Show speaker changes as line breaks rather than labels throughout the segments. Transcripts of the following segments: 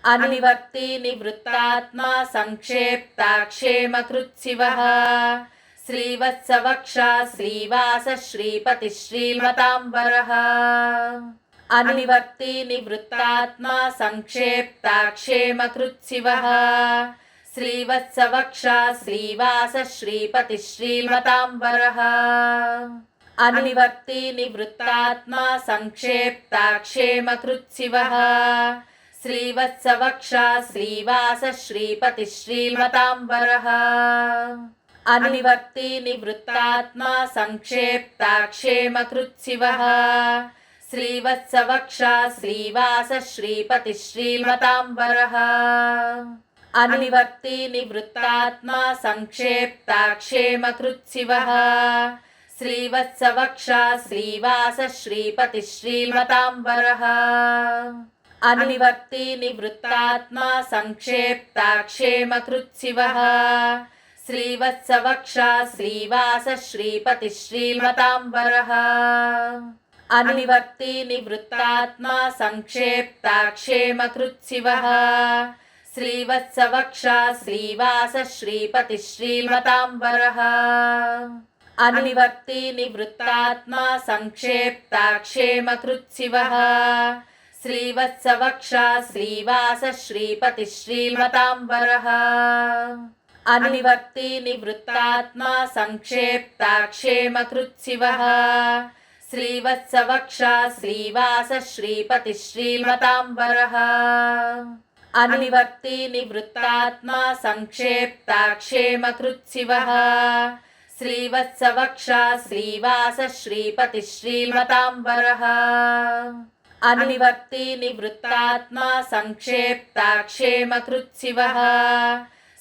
अनुनिवर्ति निवृत्तात्मा संक्षेप्ताक्षेमकृत्सिवः श्रीवत्सवक्षा Shrivas Shripati श्रीमताम्बरः अनुनिवर्ति निवृत्तात्मा संक्षेप्ताक्षेमकृत्सिवः श्रीवत्सवक्षा Shrivas Shripati श्रीमताम्बरः अनुनिवर्ति निवृत्तात्मा संक्षेप्ताक्षेमकृत्सिवः श्रीवत्सवक्षा Shrivas Shripati श्रीमताम्बरः अनुनिवर्ति निवृत्तात्मा संक्षेप्ताक्षेमकृत्सिवः श्रीवत्सवक्षा Shrivas Shripati श्रीमताम्बरः अनुनिवर्ति निवृत्तात्मा संक्षेप्ताक्षेमकृत्सिवः श्रीवत्सवक्षा Shrivas Shripati श्रीमताम्बरः अनुनिवर्ति निवृत्तात्मा संक्षेप्ताक्षेमकृत्सिवः श्रीवत्सवक्षा Shrivas Shripati श्रीमताम्बरः अनुनिवर्ति निवृत्तात्मा संक्षेप्ताक्षेमकृत्सिवः श्रीवत्सवक्षा Shrivas Shripati श्रीमताम्बरः अनुनिवर्ति निवृत्तात्मा संक्षेप्ताक्षेमकृत्सिवः श्रीवत्सवक्षा Shrivas Shripati श्रीमताम्बरः अनुनिवर्ति निवृत्तात्मा संक्षेप्ताक्षेमकृत्सिवः श्रीवत्सवक्षा Shrivas Shripati श्रीमताम्बरः अनुनिवर्ति निवृत्तात्मा संक्षेप्ताक्षेमकृत्सिवः श्रीवत्सवक्षा Shrivas Shripati श्रीमताम्बरः अनुनिवर्ति निवृत्तात्मा संक्षेप्ताक्षेमकृत्सिवः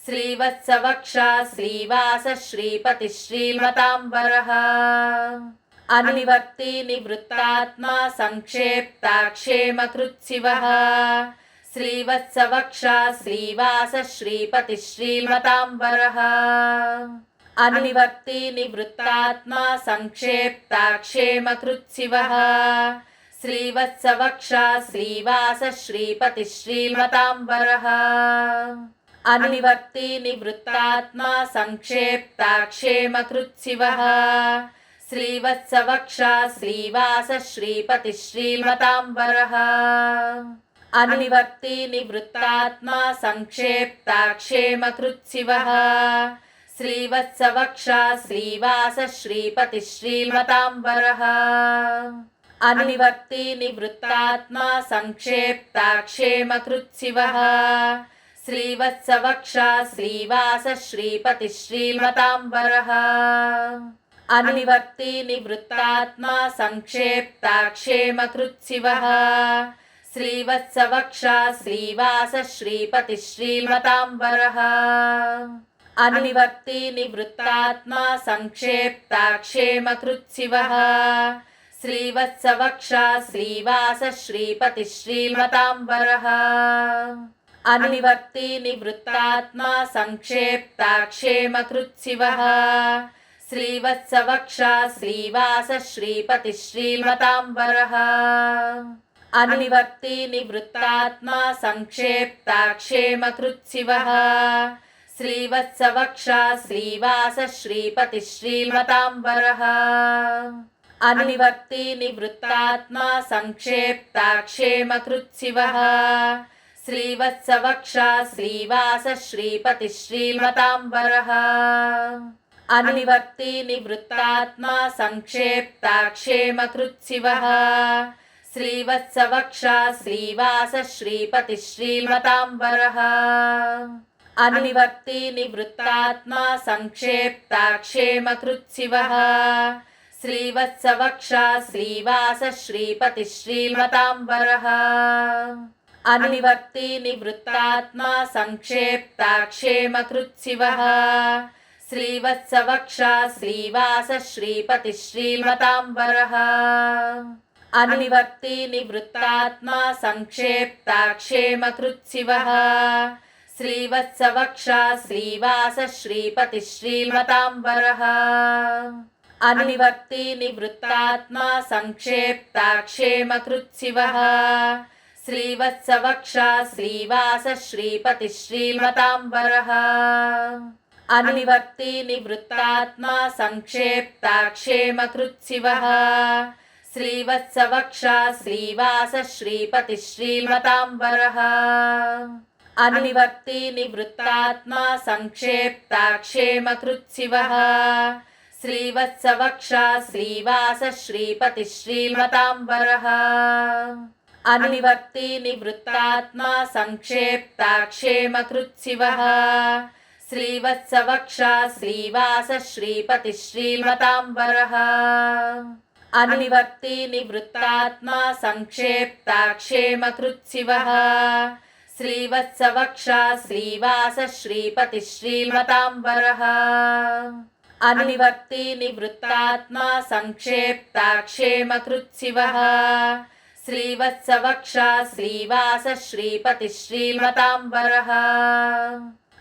श्रीवत्सवक्षा Shrivas Shripati श्रीमताम्बरः अनुनिवर्ति निवृत्तात्मा संक्षेप्ताक्षेमकृत्सिवः श्रीवत्सवक्षा Shrivas Shripati श्रीमताम्बरः अनुनिवर्ति निवृत्तात्मा संक्षेप्ताक्षेमकृत्सिवः श्रीवत्सवक्षा Shrivas Shripati श्रीमताम्बरः अनुनिवर्ति निवृत्तात्मा संक्षेप्ताक्षेमकृत्सिवः श्रीवत्सवक्षा Shrivas Shripati श्रीमताम्बरः अनुनिवर्ति निवृत्तात्मा संक्षेप्ताक्षेमकृत्सिवः श्रीवत्सवक्षा Shrivas Shripati श्रीमताम्बरः अनुनिवर्ति निवृत्तात्मा संक्षेप्ताक्षेमकृत्सिवः श्रीवत्सवक्षा Shrivas Shripati श्रीमताम्बरः अनुनिवर्ति निवृत्तात्मा संक्षेप्ताक्षेमकृत्सिवः श्रीवत्सवक्षा Shrivas Shripati श्रीमताम्बरः अनुनिवर्ति निवृत्तात्मा संक्षेप्ताक्षेमकृत्सिवः श्रीवत्सवक्षा Shrivas Shripati श्रीमताम्बरः अनुनिवर्ति निवृत्तात्मा संक्षेप्ताक्षेमकृत्सिवः श्रीवत्सवक्षा Shrivas Shripati श्रीमताम्बरः अनुनिवर्ति निवृत्तात्मा संक्षेप्ताक्षेमकृत्सिवः श्रीवत्सवक्षा Shrivas Shripati श्रीमताम्बरः अनुनिवर्ति निवृत्तात्मा संक्षेप्ताक्षेमकृत्सिवः श्रीवत्सवक्षा Shrivas Shripati श्रीमताम्बरः अनुनिवर्ति निवृत्तात्मा संक्षेप्ताक्षेमकृत्सिवः श्रीवत्सवक्षा Shrivas Shripati श्रीमताम्बरः अनुनिवर्ति निवृत्तात्मा संक्षेप्ताक्षेमकृत्सिवः श्रीवत्सवक्षा Shrivas Shripati श्रीमताम्बरः अनुनिवर्ति निवृत्तात्मा संक्षेप्ताक्षेमकृत्सिवः श्रीवत्सवक्षा Shrivas Shripati श्रीमताम्बरः अनुनिवर्ति निवृत्तात्मा संक्षेप्ताक्षेमकृत्सिवः श्रीवत्सवक्षा Shrivas Shripati श्रीमताम्बरः अनुनिवर्ति निवृत्तात्मा संक्षेप्ताक्षेमकृत्सिवः श्रीवत्सवक्षा Shrivas श्रीपतिः श्रीमताम्बरः अनुनिवर्ति निवृत्तात्मा संक्षेप्ताक्षेमकृत्सिवः श्रीवत्सवक्षा Shrivas श्रीपतिः श्रीमताम्बरः अनुनिवर्ति निवृत्तात्मा संक्षेप्ताक्षेमकृत्सिवः श्रीवत्सवक्षा Shrivas श्रीपतिः श्रीमताम्बरः अनुनिवर्ति निवृत्तात्मा संक्षेप्ताक्षेमकृत्सिवः श्रीवत्सवक्षा Shrivas श्रीपतिः श्रीमताम्बरः अनुनिवर्ति निवृत्तात्मा संक्षेप्ताक्षेमकृत्सिवः श्रीवत्सवक्षा Shrivas श्रीपतिः श्रीमताम्बरः अनुनिवर्ति निवृत्तात्मा संक्षेप्ताक्षेमकृत्सिवः श्रीवत्सवक्षा Shrivas श्रीपतिः श्रीमताम्बरः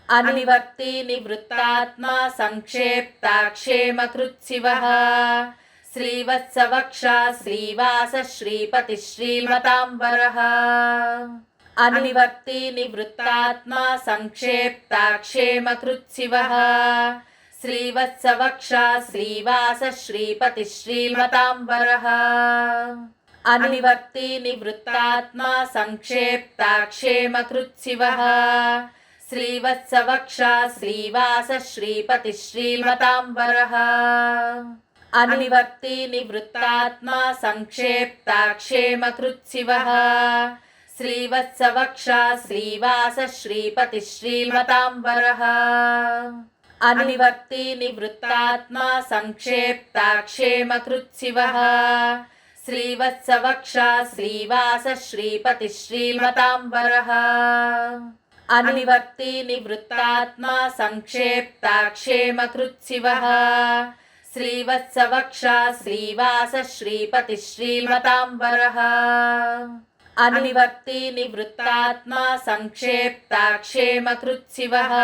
अनुनिवर्ति निवृत्तात्मा संक्षेप्ताक्षेमकृत्सिवः श्रीवत्सवक्षा Shrivas श्रीपतिः श्रीमताम्बरः अनुनिवर्ति निवृत्तात्मा संक्षेप्ताक्षेमकृत्सिवः श्रीवत्सवक्षा Shrivas श्रीपतिः श्रीमताम्बरः अनुनिवर्ति निवृत्तात्मा संक्षेप्ताक्षेमकृत्सिवः श्रीवत्सवक्षा Shrivas श्रीपतिः श्रीमताम्बरः अनुनिवर्ति निवृत्तात्मा संक्षेप्ताक्षेमकृत्सिवः श्रीवत्सवक्षा Shrivas श्रीपतिः श्रीमताम्बरः अनुनिवर्ति निवृत्तात्मा संक्षेप्ताक्षेमकृत्सिवः श्रीवत्सवक्षा Shrivas श्रीपतिः श्रीमताम्बरः अनुनिवर्ति निवृत्तात्मा संक्षेप्ताक्षेमकृत्सिवः श्रीवत्सवक्षा Shrivas श्रीपतिः श्रीमताम्बरः अनुनिवर्ति निवृत्तात्मा संक्षेप्ताक्षेमकृत्सिवः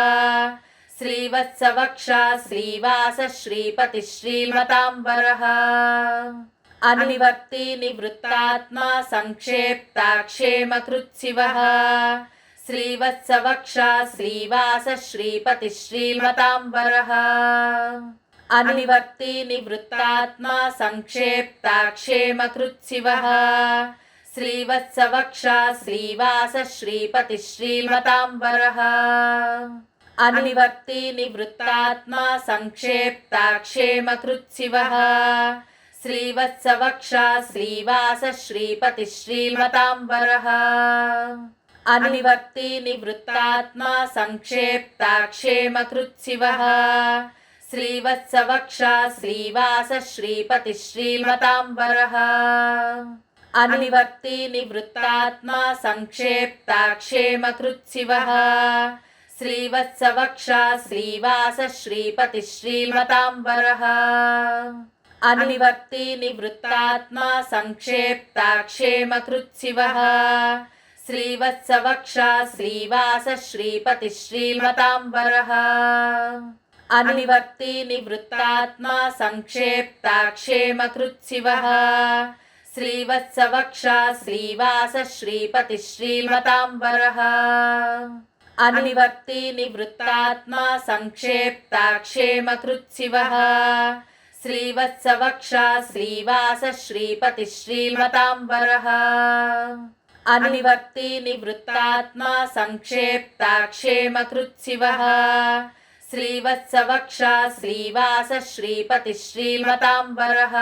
श्रीवत्सवक्षा Shrivas श्रीपतिः श्रीमताम्बरः अनुनिवर्ति निवृत्तात्मा संक्षेप्ताक्षेमकृत्सिवः श्रीवत्सवक्षा Shrivas श्रीपतिः श्रीमताम्बरः अनुनिवर्ति निवृत्तात्मा संक्षेप्ताक्षेमकृत्सिवः श्रीवत्सवक्षा Shrivas श्रीपतिः श्रीमताम्बरः अनुनिवर्ति निवृत्तात्मा संक्षेप्ताक्षेमकृत्सिवः श्रीवत्सवक्षा Shrivas श्रीपतिः श्रीमताम्बरः अनुनिवर्ति निवृत्तात्मा संक्षेप्ताक्षेमकृत्सिवः श्रीवत्सवक्षा Shrivas श्रीपतिः श्रीमताम्बरः अनुनिवर्ति निवृत्तात्मा संक्षेप्ताक्षेमकृत्सिवः श्रीवत्सवक्षा Shrivas श्रीपतिः श्रीमताम्बरः अनुनिवर्ति निवृत्तात्मा संक्षेप्ताक्षेमकृत्सिवः श्रीवत्सवक्षा Shrivas श्रीपतिः श्रीमताम्बरः अनुनिवर्ति निवृत्तात्मा संक्षेप्ताक्षेमकृत्सिवः श्रीवत्सवक्षा Shrivas श्रीपतिः श्रीमताम्बरः अनुनिवर्ति निवृत्तात्मा संक्षेप्ताक्षेमकृत्सिवः श्रीवत्सवक्षा Shrivas श्रीपतिः श्रीमताम्बरः अनुनिवर्ति निवृत्तात्मा संक्षेप्ताक्षेमकृत्सिवः श्रीवत्सवक्षा Shrivas श्रीपतिः श्रीमताम्बरः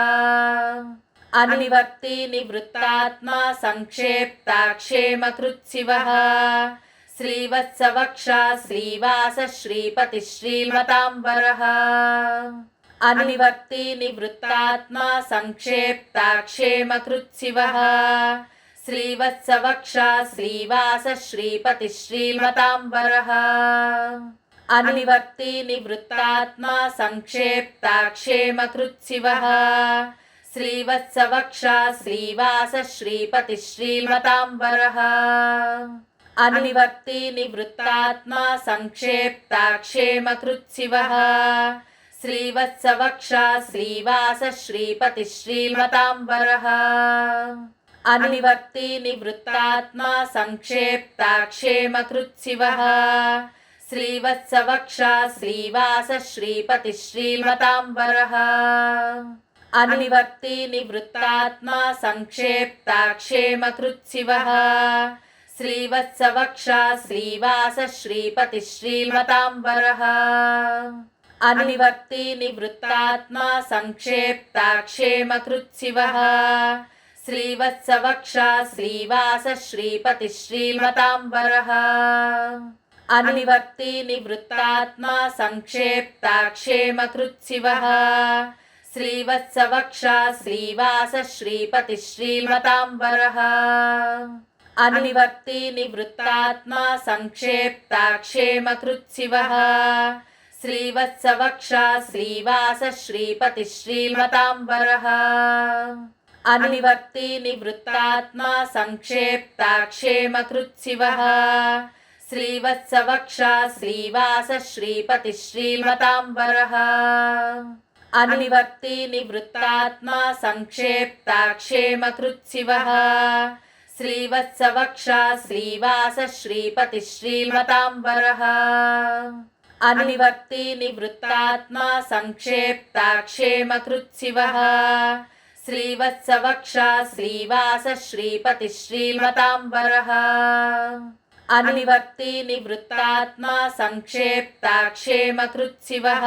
अनुनिवर्ति निवृत्तात्मा संक्षेप्ताक्षेमकृत्सिवः श्रीवत्सवक्षा Shrivas श्रीपतिः श्रीमताम्बरः अनुनिवर्ति निवृत्तात्मा संक्षेप्ताक्षेमकृत्सिवः श्रीवत्सवक्षा Shrivas श्रीपतिः श्रीमताम्बरः अनुनिवर्ति निवृत्तात्मा संक्षेप्ताक्षेमकृत्सिवः श्रीवत्सवक्षा Shrivas श्रीपतिः श्रीमताम्बरः अनुनिवर्ति निवृत्तात्मा संक्षेप्ताक्षेमकृत्सिवः श्रीवत्सवक्षा Shrivas श्रीपतिः श्रीमताम्बरः अनुनिवर्ति निवृत्तात्मा संक्षेप्ताक्षेमकृत्सिवः श्रीवत्सवक्षा Shrivas श्रीपतिः श्रीमताम्बरः अनुनिवर्ति निवृत्तात्मा संक्षेप्ताक्षेमकृत्सिवः श्रीवत्सवक्षा Shrivas श्रीपतिः श्रीमताम्बरः अनुनिवर्ति निवृत्तात्मा संक्षेप्ताक्षेमकृत्सिवः श्रीवत्सवक्षा Shrivas श्रीपतिः श्रीमताम्बरः अनुनिवर्ति निवृत्तात्मा संक्षेप्ताक्षेमकृत्सिवः श्रीवत्सवक्षा Shrivas श्रीपतिः श्रीमताम्बरः अनुनिवर्ति निवृत्तात्मा संक्षेप्ताक्षेमकृत्सिवः श्रीवत्सवक्षा Shrivas श्रीपतिः श्रीमताम्बरः अनुनिवर्ति निवृत्तात्मा संक्षेप्ताक्षेमकृत्सिवः श्रीवत्सवक्षा Shrivas श्रीपतिः श्रीमताम्बरः अनुनिवर्ति निवृत्तात्मा संक्षेप्ताक्षेमकृत्सिवः श्रीवत्सवक्षा Shrivas श्रीपतिः श्रीमताम्बरः अनुनिवर्ति निवृत्तात्मा संक्षेप्ताक्षेमकृत्सिवः श्रीवत्सवक्षा Shrivas श्रीपतिः श्रीमताम्बरः अनुनिवर्ति निवृत्तात्मा संक्षेप्ताक्षेमकृत्सिवः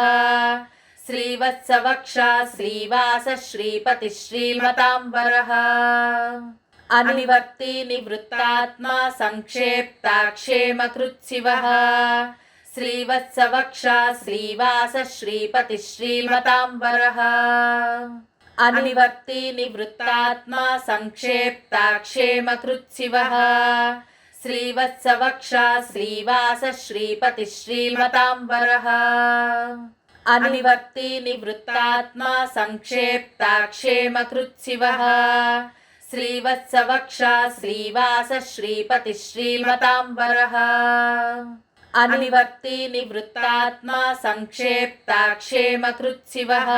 श्रीवत्सवक्षा Shrivas श्रीपतिः श्रीमताम्बरः अनुनिवर्ति निवृत्तात्मा संक्षेप्ताक्षेमकृत्सिवः श्रीवत्सवक्षा Shrivas श्रीपतिः श्रीमताम्बरः अनुनिवर्ति निवृत्तात्मा संक्षेप्ताक्षेमकृत्सिवः श्रीवत्सवक्षा Shrivas श्रीपतिः श्रीमताम्बरः अनुनिवर्ति निवृत्तात्मा संक्षेप्ताक्षेमकृत्सिवः श्रीवत्सवक्षा Shrivas श्रीपतिः श्रीमताम्बरः अनुनिवर्ति निवृत्तात्मा संक्षेप्ताक्षेमकृत्सिवः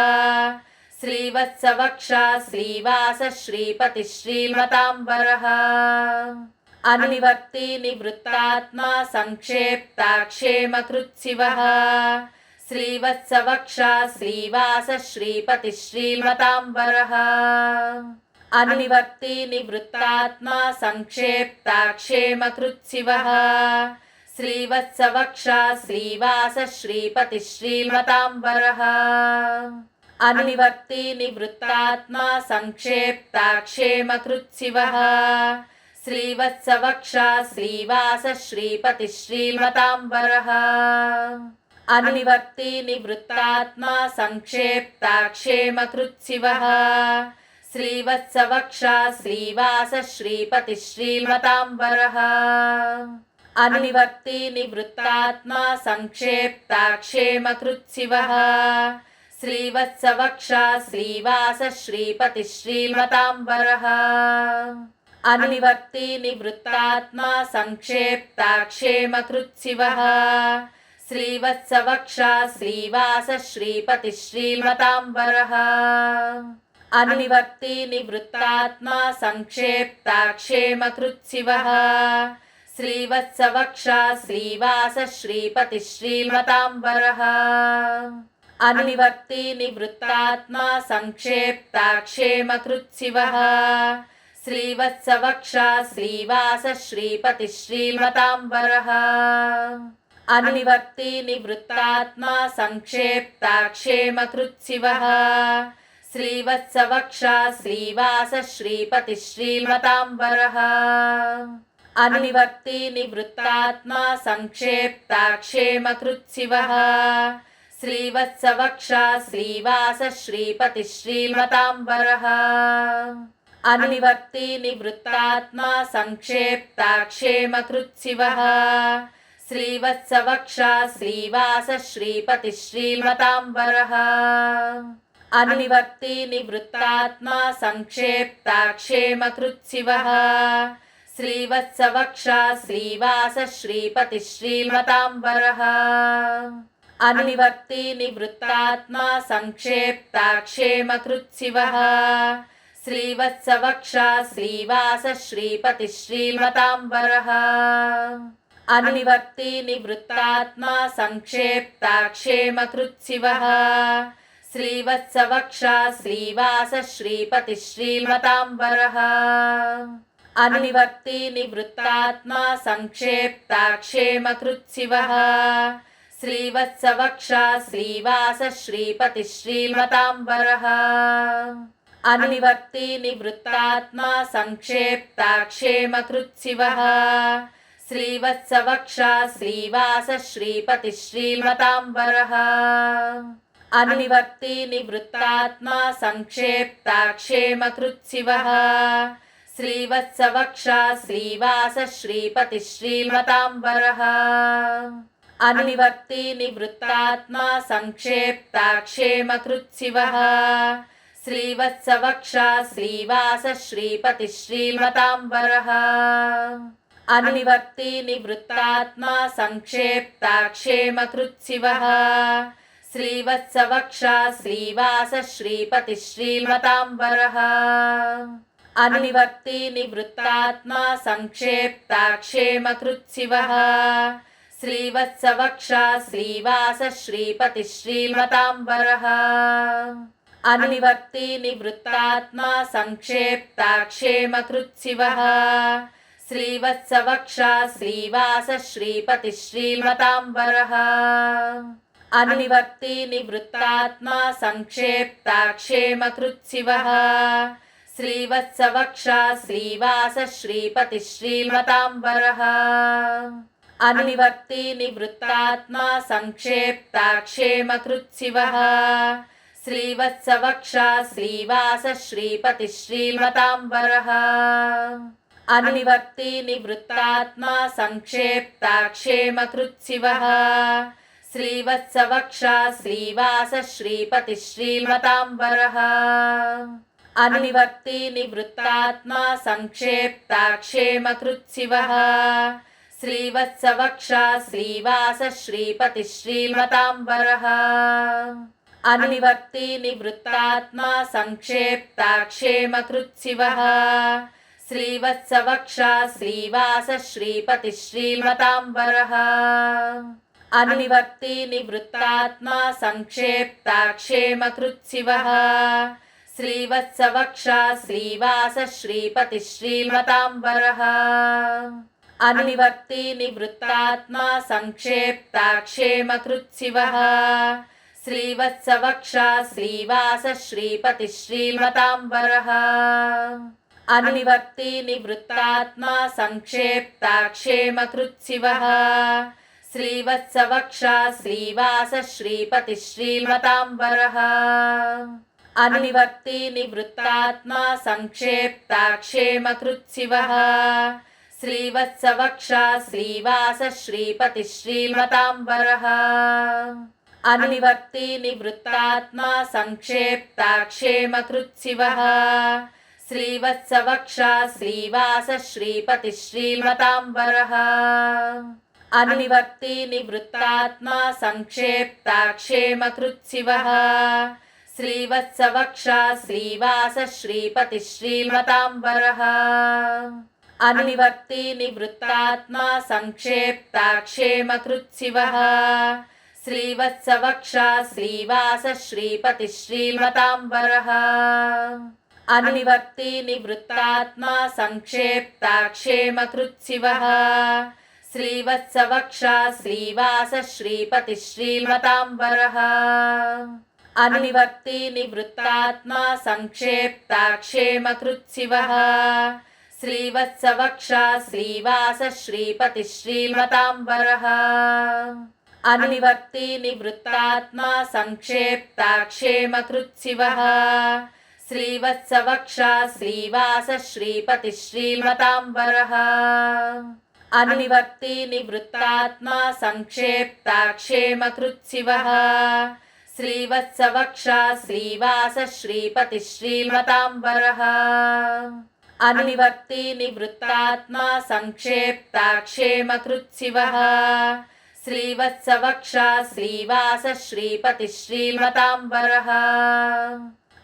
श्रीवत्सवक्षा Shrivas श्रीपतिः श्रीमताम्बरः अनुनिवर्ति निवृत्तात्मा संक्षेप्ताक्षेमकृत्सिवः श्रीवत्सवक्षा Shrivas श्रीपतिः श्रीमताम्बरः अनुनिवर्ति निवृत्तात्मा संक्षेप्ताक्षेमकृत्सिवः श्रीवत्सवक्षा Shrivas श्रीपतिः श्रीमताम्बरः अनुनिवर्ति निवृत्तात्मा संक्षेप्ताक्षेमकृत्सिवः श्रीवत्सवक्षा Shrivas श्रीपतिः श्रीमताम्बरः अनुनिवर्ति निवृत्तात्मा संक्षेप्ताक्षेमकृत्सिवः श्रीवत्सवक्षा Shrivas श्रीपतिः श्रीमताम्बरः अनुनिवर्ति निवृत्तात्मा संक्षेप्ताक्षेमकृत्सिवः श्रीवत्सवक्षा Shrivas श्रीपतिः श्रीमताम्बरः अनुनिवर्ति निवृत्तात्मा संक्षेप्ताक्षेमकृत्सिवः श्रीवत्सवक्षा Shrivas श्रीपतिः श्रीमताम्बरः अनुनिवर्ति निवृत्तात्मा संक्षेप्ताक्षेमकृत्सिवः श्रीवत्सवक्षा Shrivas श्रीपतिः श्रीमताम्बरः अनुनिवर्ति निवृत्तात्मा संक्षेप्ताक्षेमकृत्सिवः श्रीवत्सवक्षा Shrivas श्रीपतिः श्रीमताम्बरः अनुनिवर्ति निवृत्तात्मा संक्षेप्ताक्षेमकृत्सिवः श्रीवत्सवक्षा Shrivas श्रीपतिः श्रीमताम्बरः अनुनिवर्ति निवृत्तात्मा संक्षेप्ताक्षेमकृत्सिवः श्रीवत्सवक्षा Shrivas श्रीपतिः श्रीमताम्बरः अनुनिवर्ति निवृत्तात्मा संक्षेप्ताक्षेमकृत्सिवः श्रीवत्सवक्षा Shrivas श्रीपतिः श्रीमताम्बरः अनुनिवर्ति निवृत्तात्मा संक्षेप्ताक्षेमकृत्सिवः श्रीवत्सवक्षा Shrivas श्रीपतिः श्रीमताम्बरः अनुनिवर्ति निवृत्तात्मा संक्षेप्ताक्षेमकृत्सिवः श्रीवत्सवक्षा Shrivas Shripati श्रीमतांबरः अनुनिवर्ति निवृत्तात्मा संक्षेप्ताक्षेमकृत्सिवः श्रीवत्सवक्षा Shrivas Shripati श्रीमतांबरः अनुनिवर्ति निवृत्तात्मा संक्षेप्ताक्षेमकृत्सिवः श्रीवत्सवक्षा Shrivas Shripati श्रीमतांबरः अनुनिवर्ति निवृत्तात्मा संक्षेप्ताक्षेमकृत्सिवः श्रीवत्सवक्षा Shrivas Shripati श्रीमतांबरः अनुनिवर्ति निवृत्तात्मा संक्षेप्ताक्षेमकृत्सिवः श्रीवत्सवक्षा Shrivas Shripati श्रीमतांबरः अनुनिवर्ति निवृत्तात्मा संक्षेप्ताक्षेमकृत्सिवः श्रीवत्सवक्षा Shrivas Shripati श्रीमतांबरः अनुनिवर्ति निवृत्तात्मा संक्षेप्ताक्षेमकृत्सिवः श्रीवत्सवक्षा Shrivas Shripati श्रीमतांबरः अनुनिवर्ति निवृत्तात्मा संक्षेप्ताक्षेमकृत्सिवः श्रीवत्सवक्षा Shrivas Shripati श्रीमतांबरः अनुनिवर्ति निवृत्तात्मा संक्षेप्ताक्षेमकृत्सिवः श्रीवत्सवक्षा Shrivas Shripati श्रीमतांबरः अनुनिवर्ति निवृत्तात्मा संक्षेप्ताक्षेमकृत्सिवः श्रीवत्सवक्षा Shrivas Shripati श्रीमतांबरः अनुनिवर्ति निवृत्तात्मा संक्षेप्ताक्षेमकृत्सिवः श्रीवत्सवक्षा Shrivas Shripati श्रीमतांबरः अनुनिवर्ति निवृत्तात्मा संक्षेप्ताक्षेमकृत्सिवः श्रीवत्सवक्षा Shrivas Shripati श्रीमतांबरः अनुनिवर्ति निवृत्तात्मा संक्षेप्ताक्षेमकृत्सिवः श्रीवत्सवक्षा Shrivas Shripati श्रीमतांबरः अनुनिवर्ति निवृत्तात्मा संक्षेप्ताक्षेमकृत्सिवः श्रीवत्सवक्षा Shrivas Shripati श्रीमतांबरः अनुनिवर्ति निवृत्तात्मा संक्षेप्ताक्षेमकृत्सिवः श्रीवत्सवक्षा Shrivas Shripati श्रीमतांबरः अनुनिवर्ति निवृत्तात्मा संक्षेप्ताक्षेमकृत्सिवः श्रीवत्सवक्षा Shrivas Shripati श्रीमतांबरः अनुनिवर्ति निवृत्तात्मा संक्षेप्ताक्षेमकृत्सिवः श्रीवत्सवक्षा Shrivas Shripati श्रीमतांबरः अनुनिवर्ति निवृत्तात्मा संक्षेप्ताक्षेमकृत्सिवः श्रीवत्सवक्षा Shrivas Shripati श्रीमतांबरः अनुनिवर्ति निवृत्तात्मा संक्षेप्ताक्षेमकृत्सिवः श्रीवत्सवक्षा Shrivas Shripati श्रीमतांबरः अनुनिवर्ति निवृत्तात्मा संक्षेप्ताक्षेमकृत्सिवः श्रीवत्सवक्षा Shrivas Shripati श्रीमतांबरः अनुनिवर्ति निवृत्तात्मा संक्षेप्ताक्षेमकृत्सिवः श्रीवत्सवक्षा Shrivas Shripati श्रीमतांबरः अनुनिवर्ति निवृत्तात्मा संक्षेप्ताक्षेमकृत्सिवः श्रीवत्सवक्षा Shrivas Shripati श्रीमतांबरः अनुनिवर्ति निवृत्तात्मा संक्षेप्ताक्षेमकृत्सिवः श्रीवत्सवक्षा Shrivas Shripati श्रीमतांबरः अनुनिवर्ति निवृत्तात्मा संक्षेप्ताक्षेमकृत्सिवः श्रीवत्सवक्षा Shrivas Shripati श्रीमतांबरः अनुनिवर्ति निवृत्तात्मा संक्षेप्ताक्षेमकृत्सिवः श्रीवत्सवक्षा Shrivas Shripati श्रीमतांबरः अनुनिवर्ति निवृत्तात्मा संक्षेप्ताक्षेमकृत्सिवः श्रीवत्सवक्षा Shrivas Shripati श्रीमतांबरः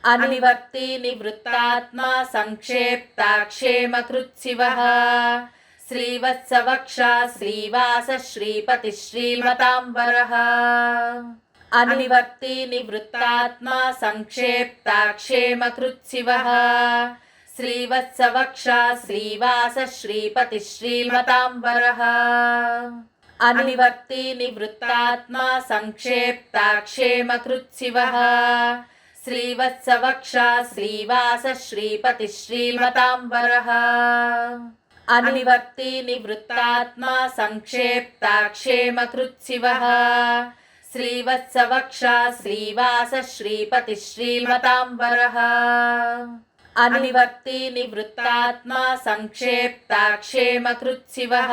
अनुवर्ती निवृत्तात्मा संक्षेप्ताक्षेमकृत्सिवः श्रीवत्सवक्षा Shrivas श्रीपतिः श्रीमताम्बरः अनुवर्ती निवृत्तात्मा संक्षेप्ताक्षेमकृत्सिवः श्रीवत्सवक्षा Shrivas श्रीपतिः श्रीमताम्बरः अनुवर्ती निवृत्तात्मा संक्षेप्ताक्षेमकृत्सिवः श्रीवत्सवक्षा Shrivas श्रीपतिः श्रीमताम्बरः अनुवर्ती निवृत्तात्मा संक्षेप्ताक्षेमकृत्सिवः श्रीवत्सवक्षा Shrivas श्रीपतिः श्रीमताम्बरः अनुवर्ती निवृत्तात्मा संक्षेप्ताक्षेमकृत्सिवः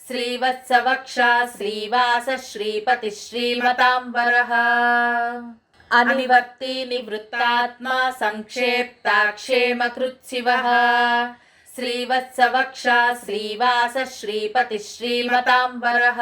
श्रीवत्सवक्षा Shrivas श्रीपतिः श्रीमताम्बरः अनुवर्ती निवृत्तात्मा संक्षेप्ताक्षेमकृत्सिवः श्रीवत्सवक्षा Shrivas श्रीपतिः श्रीमताम्बरः।